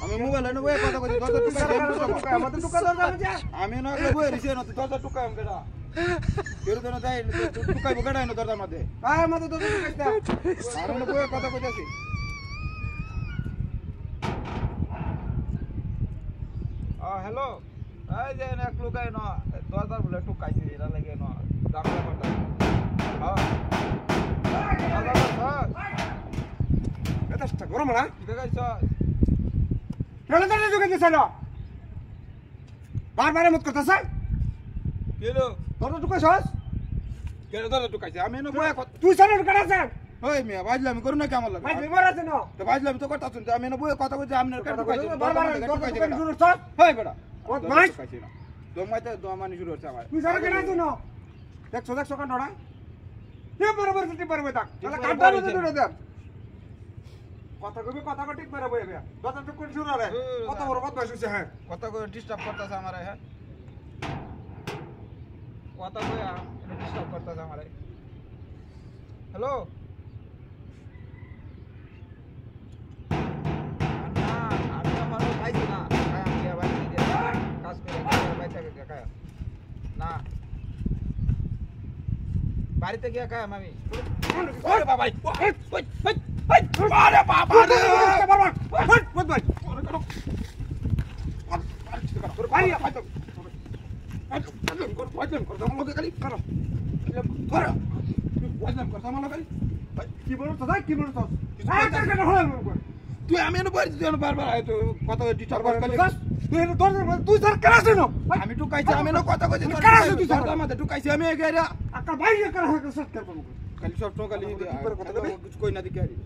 আমি মোবাইল কথা আমি না দরজা টুকাই কেডা কেউ তো যাই টুকাইব কেডাই না দরজার মধ্যে কথা কইতেছি হ্যালো এই যে এক লোকাই ন দরজার বলে টুকাইছি এটা লাগে ন দামটা কথা গরম না দেখাইছ বারবার মত করতেছে কেলো দরজা টুকাইছস কেন দরজা টুকাইছি আমি না তুই সারা ঢুকাইছ ওই মিয়া বাজলামি করু না কেমন লাগে ভাই বিমার আছে না তো বাজলামি তো করতাছ আমি না বই কথা কইছি আমনের কেন টুকাইছি বারবার দরজা টুকাই শুরু করছ হয় বেটা কত মাস টুকাইছি না দমাইতে দমানি শুরু হচ্ছে আমার তুই সারা কেন আছিস না দেখছো কান্ডা কে বরাবর তুই পারবে তাক তাহলে কান্ডা দূরে দে কথা কবি কথা ঠিক বেরে বইবে দরজা টুকাই শুরু রে কত বড় কথা হইছে হ্যাঁ কথা কই ডিস্টার্ব করতাছ আমারে হ্যাঁ কথা কই ডিস্টার্ব করতাছ আমারে হ্যালো না বাড়িতে গিয়া খায় আমি ওরে বাবা আরে বাবা রে কি বলতো কি বলতো তুই আমি বারবার কথা ডিস্টার্ব তুই স্যার কেন আছিস আমি টুকাইছি আমি না কথা কইছি তুই আমাদের টুকাইছি আমি এগেরা আকা ভাই কেন হয় সব করব খালি সব টকালি কিছু কই না দিকে আরি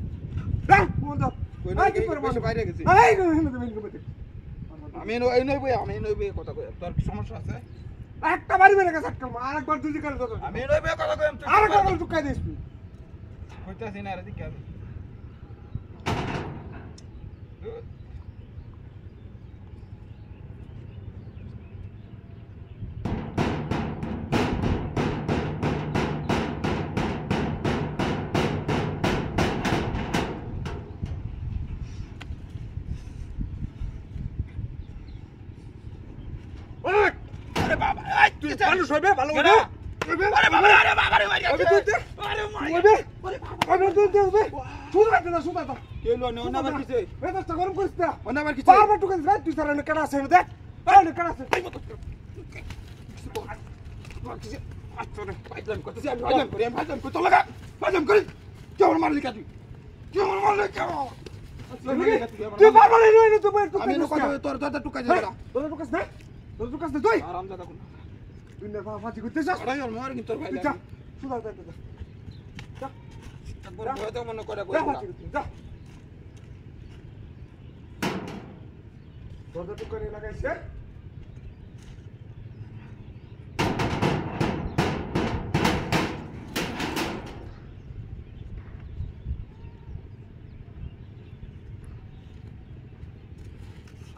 বল দাও কই না কি করব বাইরে গেছি আমি এই নই বই কথা কই তোর কি সমস্যা আছে একটা বাড়ি মেরে গেছে একটা আরেকবার দুই করে দাও আমি নই বই কথা কই আরেকবার টুকাই দিস তুই কইতাছি না রে দিকে আমি তুই মানুষ হবে ভালো হবে আরে বাবা আরে বাবা রে মারি আরে তুই আরে মারি হবে আরে তুই দেখবে সুদা তো কেলো না না কিছে বেদস্তা গরম করিস না ওনা আবার কিছে বারবার টুকাই দিস তুই সারা কেন আছে দেখ আরে কেন আছে কেমন মারলি কাটি কেমন মারলি কেমন তুই বারবার এনে তুই আমি তোর দাদা টুকাই দিলা তোর টুকাস না তোর টুকাস না তুই আরাম দাদা কোন তুই না ফাজি করতেছ আরে আর মার কিন্তু তোর ভাই যা সুদা দে যা একবার ভয়তে মনে করে যা তোর টুকানি লাগাইছে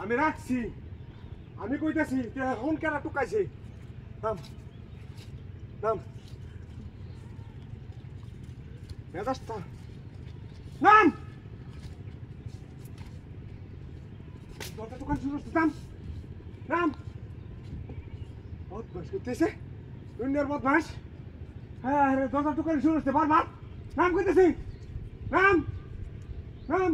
আমি রাখছি আমি কইতাছি যে এখন কেরা টুকাইছে নাম নাম মেজাজটা নাম দরজা টুকান শুরু করতে নাম নাম বদমাস করতেছে দুনিয়ার বদমাস হ্যাঁ দরজা টুকান শুরু করতে বারবার নাম কইতেছি নাম নাম